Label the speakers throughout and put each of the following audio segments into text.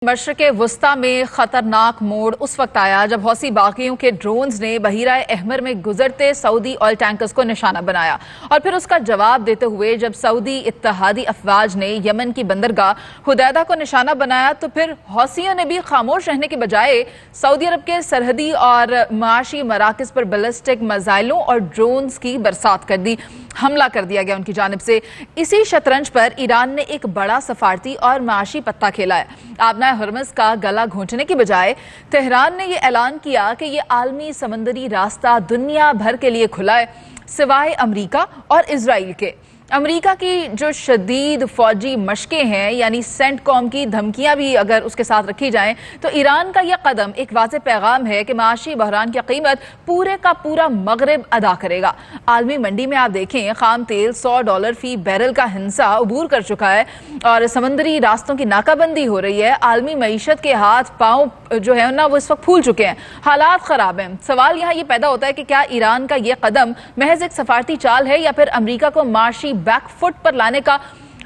Speaker 1: मशरक़ वस्ता में खतरनाक मोड़ उस वक्त आया जब हौसी बागियों के ड्रोन्स ने बहीरा अहमर में गुजरते सऊदी ऑयल टैंकर्स को निशाना बनाया और फिर उसका जवाब देते हुए जब सऊदी इत्तेहादी अफवाज ने यमन की बंदरगाह हुदैदा को निशाना बनाया तो फिर हौसियों ने भी खामोश रहने के बजाय सऊदी अरब के सरहदी और माशी मराकज़ पर बैलिस्टिक मिसाइलों और ड्रोन्स की बरसात कर दी। हमला कर दिया गया उनकी जानिब से। इसी शतरंज पर ईरान ने एक बड़ा सफारती और माशी पत्ता खेला है। आबना हरमज का गला घोंटने की बजाय तेहरान ने यह ऐलान किया कि ये आलमी समंदरी रास्ता दुनिया भर के लिए खुला है सिवाय अमरीका और इजराइल के। अमरीका की जो शदीद फौजी मशकें हैं यानी सेंटकॉम की धमकियां भी अगर उसके साथ रखी जाएं तो ईरान का यह कदम एक वाज़ेह पैगाम है कि माशी बहरान की कीमत पूरे का पूरा मगरिब अदा करेगा। आलमी मंडी में आप देखें खाम तेल $100 फी बैरल का हिंसा अबूर कर चुका है और समंदरी रास्तों की नाकाबंदी हो रही है। आलमी मईशत के हाथ पाँव जो है ना वो इस वक्त फूल चुके हैं, हालात खराब हैं। सवाल यहाँ ये पैदा होता है कि क्या ईरान का ये कदम महज एक सफारती चाल है या फिर अमरीका को माशी बैकफुट पर लाने का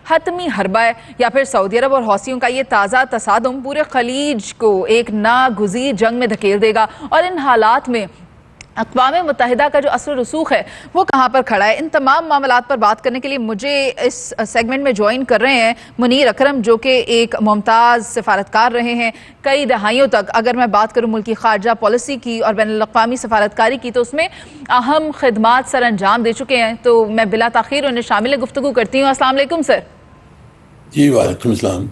Speaker 1: हतमी हरबा है, या फिर सऊदी अरब और हौसियों का ये ताज़ा तसादुम पूरे खलीज को एक नागुज़ीर जंग में धकेल देगा। और इन हालात में अक़वाम मुत्तहिदा का जो असर रसूख है वो कहाँ पर खड़ा है। इन तमाम मामलात पर बात करने के लिए मुझे इस सेगमेंट में ज्वाइन कर रहे हैं मुनीर अकरम, जो कि एक मुमताज़ सफारतकार रहे हैं कई दहाइयों तक। अगर मैं बात करूँ मुल्की खारजा पॉलिसी की और बैनुल-अक़वामी सफारतकारी की तो उसमें अहम खिदमात सर अंजाम दे चुके हैं। तो मैं बिला ताख़ीर उन्हें शामिल गुफ्तगू करती हूँ। अस्सलाम वालेकुम सर।
Speaker 2: जी वालेकुम सलाम।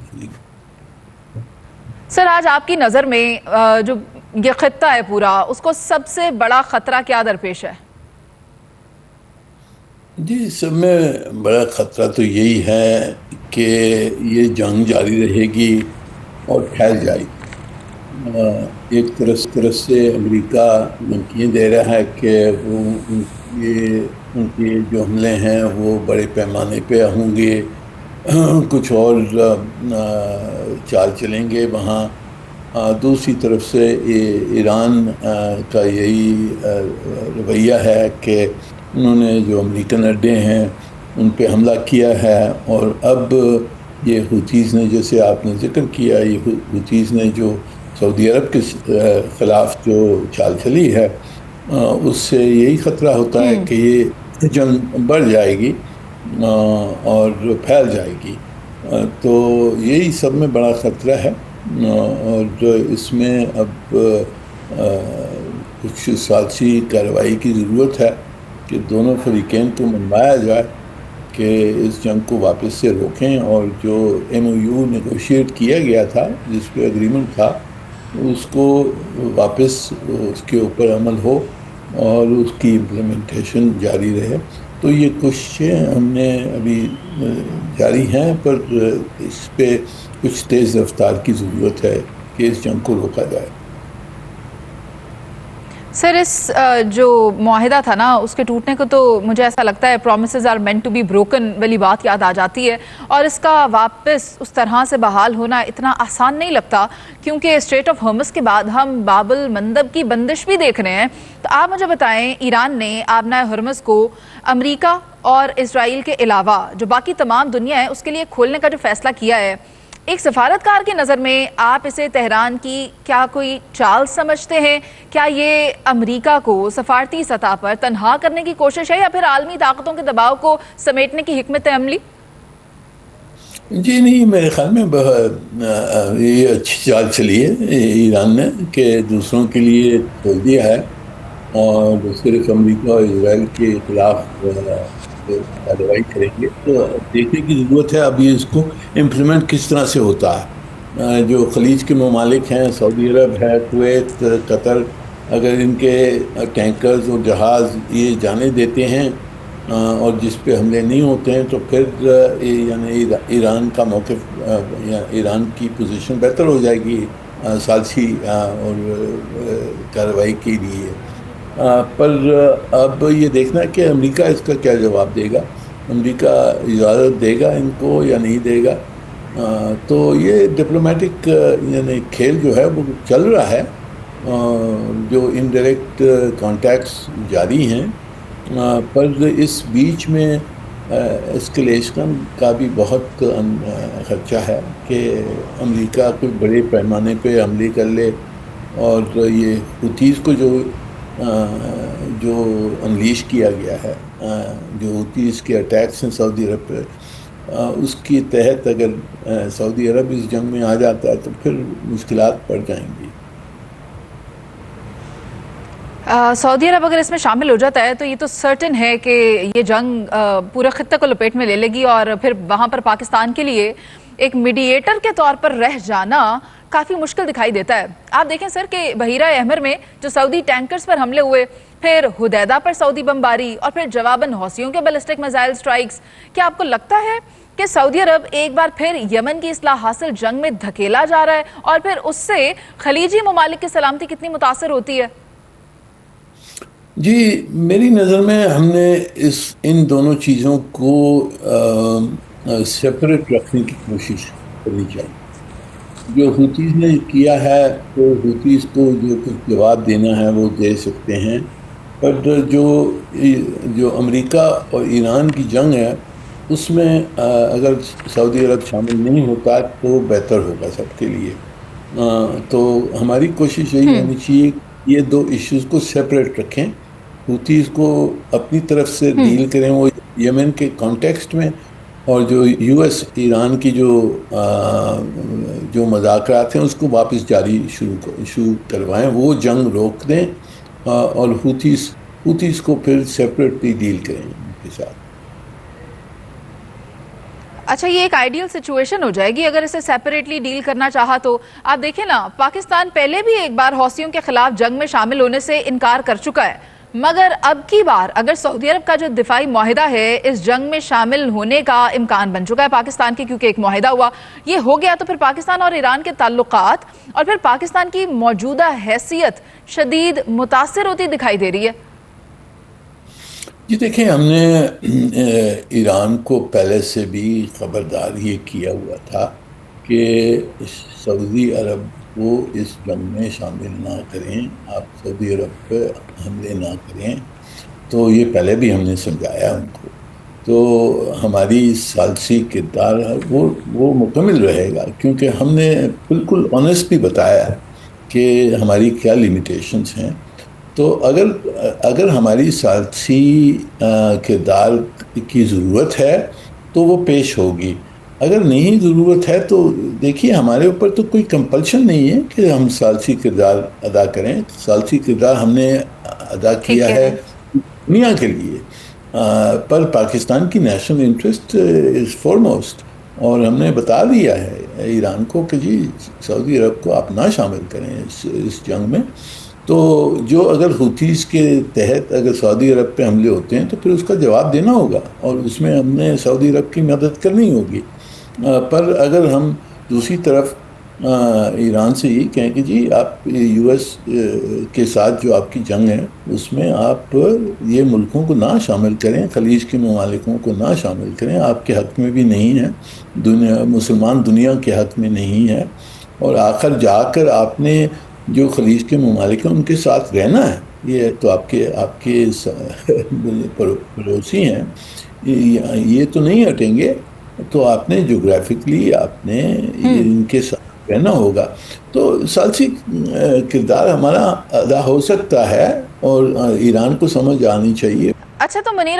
Speaker 1: सर, आज आपकी नज़र में जो ये खित्ता है पूरा, उसको सबसे बड़ा खतरा क्या दरपेश है?
Speaker 2: जी, सब में बड़ा खतरा तो यही है कि ये जंग जारी रहेगी और फैल जाएगी। एक तरफ से अमेरिका धमकियाँ दे रहा है कि वो उनके जो हमले हैं वो बड़े पैमाने पे होंगे, कुछ और चाल चलेंगे वहाँ। दूसरी तरफ से ईरान का यही रवैया है कि उन्होंने जो अमेरिकन अड्डे हैं उन पे हमला किया है। और अब ये हुतीज़ ने, जैसे आपने जिक्र किया, ये हुतीज़ ने जो सऊदी अरब के ख़िलाफ़ जो चाल चली है उससे यही ख़तरा होता है कि ये जंग बढ़ जाएगी और फैल जाएगी। तो यही सब में बड़ा ख़तरा है और जो इसमें अब कुछ सालसी कार्रवाई की ज़रूरत है कि दोनों फरीक़ैन को मनवाया जाए कि इस जंग को वापस से रोकें और जो MOU नेगोशिएट किया गया था, जिस पे एग्रीमेंट था, उसको वापस उसके ऊपर अमल हो और उसकी इम्प्लीमेंटेशन जारी रहे। तो ये कोशिशें हमने अभी जारी हैं, पर इस पे कुछ तेज़ रफ्तार की ज़रूरत है कि इस जंग को रोका जाए।
Speaker 1: सर, इस जो मुआहिदा था ना उसके टूटने को तो मुझे ऐसा लगता है promises are meant to be broken वाली बात याद आ जाती है और इसका वापस उस तरह से बहाल होना इतना आसान नहीं लगता, क्योंकि स्ट्रेट ऑफ हॉर्मस के बाद हम बाबुल मंदब की बंदिश भी देख रहे हैं। तो आप मुझे बताएं, ईरान ने आबना हरमस को अमरीका और इसराइल के अलावा जो बाकी तमाम दुनिया है उसके लिए खोलने का जो फैसला किया है, एक सफारतकार की नज़र में आप इसे तेहरान की क्या कोई चाल समझते हैं? क्या ये अमरीका को सफारती सतह पर तनहा करने की कोशिश है या फिर आलमी ताकतों के दबाव को समेटने की हिकमत अमली?
Speaker 2: जी नहीं, मेरे ख्याल में ये अच्छी चाल चली है ईरान ने कि दूसरों के लिए खोल दिया है और सिर्फ अमरीका और इसराइल के खिलाफ कार्रवाई करेंगे। तो देखने की ज़रूरत है अभी इसको इम्प्लीमेंट किस तरह से होता है। जो खलीज के ममालिक हैं, सऊदी अरब है, कुवैत, कतर, अगर इनके टैंकर्स और जहाज़ ये जाने देते हैं और जिस पे हमले नहीं होते हैं तो फिर यानी ईरान का मौक़िफ़ या ईरान की पोजीशन बेहतर हो जाएगी सालसी और कार्रवाई के लिए। पर अब ये देखना कि अमेरिका इसका क्या जवाब देगा, अमेरिका इजाज़त देगा इनको या नहीं देगा। तो ये डिप्लोमेटिक यानी खेल जो है वो चल रहा है, जो इनडायरेक्ट कॉन्टैक्ट्स जारी हैं। पर इस बीच में اسکلیشن کا بھی بہت خدشہ ہے کہ امریکہ کوئی بڑے پیمانے پہ حملے کر لے، اور یہ حوثیز کو جو انلیش کیا گیا ہے، جو حوثیز کے اٹیکس ہیں سعودی عرب پہ، اس کی تحت اگر سعودی عرب اس جنگ میں آ جاتا ہے تو پھر مشکلات پڑ جائیں گی۔
Speaker 1: سعودی عرب اگر اس میں شامل ہو جاتا ہے تو یہ تو سرٹن ہے کہ یہ جنگ پورے خطے کو لپیٹ میں لے لے گی، اور پھر وہاں پر پاکستان کے لیے ایک میڈییٹر کے طور پر رہ جانا کافی مشکل دکھائی دیتا ہے۔ آپ دیکھیں سر کہ بحیرہ احمر میں جو سعودی ٹینکرز پر حملے ہوئے، پھر حدیدہ پر سعودی بمباری، اور پھر جواباً حوثیوں کے بیلسٹک میزائل سٹرائکس، کیا آپ کو لگتا ہے کہ سعودی عرب ایک بار پھر یمن کی اصلاح حاصل جنگ میں دھکیلا جا رہا ہے، اور پھر اس سے خلیجی ممالک کی سلامتی کتنی متاثر ہوتی ہے؟
Speaker 2: جی، میری نظر میں ہم نے ان دونوں چیزوں کو سیپریٹ رکھنے کی کوشش کرنی چاہیے۔ جو حوثیز نے کیا ہے تو حوثیز کو جو کچھ جواب دینا ہے وہ دے سکتے ہیں، پر جو امریکہ اور ایران کی جنگ ہے اس میں اگر سعودی عرب شامل نہیں ہوتا تو بہتر ہوگا سب کے لیے۔ تو ہماری کوشش یہی ہونی چاہیے کہ یہ دو ایشوز کو سیپریٹ رکھیں، حوثیز کو اپنی طرف سے ڈیل کریں وہ یمن کے کانٹیکسٹ میں، اور جو یو ایس ایران کی جو مذاکرات ہیں اس کو واپس جاری شروع کروائیں، وہ جنگ روک دیں، اور حوثیز کو پھر سیپریٹلی ڈیل کریں ان کے ساتھ۔
Speaker 1: اچھا، یہ ایک آئیڈیل سچویشن ہو جائے گی اگر اسے سیپریٹلی ڈیل کرنا چاہا تو۔ آپ دیکھیں نا، پاکستان پہلے بھی ایک بار حوثیوں کے خلاف جنگ میں شامل ہونے سے انکار کر چکا ہے، مگر اب کی بار اگر سعودی عرب کا جو دفاعی معاہدہ ہے اس جنگ میں شامل ہونے کا امکان بن چکا ہے پاکستان کی، کیونکہ ایک معاہدہ ہوا، یہ ہو گیا، تو پھر پاکستان اور ایران کے تعلقات اور پھر پاکستان کی موجودہ حیثیت شدید متاثر ہوتی دکھائی دے رہی ہے۔
Speaker 2: جی دیکھیں، ہم نے ایران کو پہلے سے بھی خبردار یہ کیا ہوا تھا کہ سعودی عرب کو اس جنگ میں شامل نہ کریں، آپ سعودی عرب پہ حملے نہ کریں، تو یہ پہلے بھی ہم نے سمجھایا ان کو۔ تو ہماری ثالثی کردار وہ مکمل رہے گا، کیونکہ ہم نے بالکل آنیسٹلی بتایا کہ ہماری کیا لیمیٹیشنز ہیں۔ تو اگر ہماری ثالثی کردار کی ضرورت ہے تو وہ پیش ہوگی، اگر نہیں ضرورت ہے تو دیکھیے ہمارے اوپر تو کوئی کمپلشن نہیں ہے کہ ہم ثالثی کردار ادا کریں۔ ثالثی کردار ہم نے ادا کیا ہے دنیا کے لیے، پر پاکستان کی نیشنل انٹرسٹ از فارموسٹ، اور ہم نے بتا دیا ہے ایران کو کہ جی سعودی عرب کو آپ نہ شامل کریں اس جنگ میں۔ تو جو اگر حوثیز کے تحت اگر سعودی عرب پہ حملے ہوتے ہیں تو پھر اس کا جواب دینا ہوگا، اور اس میں ہم نے سعودی عرب کی مدد کرنی ہوگی۔ پر اگر ہم دوسری طرف ایران سے یہ کہیں کہ جی آپ یو ایس کے ساتھ جو آپ کی جنگ ہے اس میں آپ یہ ملکوں کو نہ شامل کریں، خلیج کے ممالکوں کو نہ شامل کریں، آپ کے حق میں بھی نہیں ہے، مسلمان دنیا کے حق میں نہیں ہے، اور آخر جا کر آپ نے جو خلیج کے ممالک ہیں ان کے ساتھ رہنا ہے، یہ تو آپ کے پڑوسی ہیں، یہ تو نہیں ہٹیں گے، تو آپ نے جغرافکلی آپ نے ان کے ساتھ رہنا ہوگا۔ تو ثالثی کردار ہمارا ادا ہو سکتا ہے، اور ایران کو سمجھ آنی چاہیے۔
Speaker 1: اچھا، تو منیر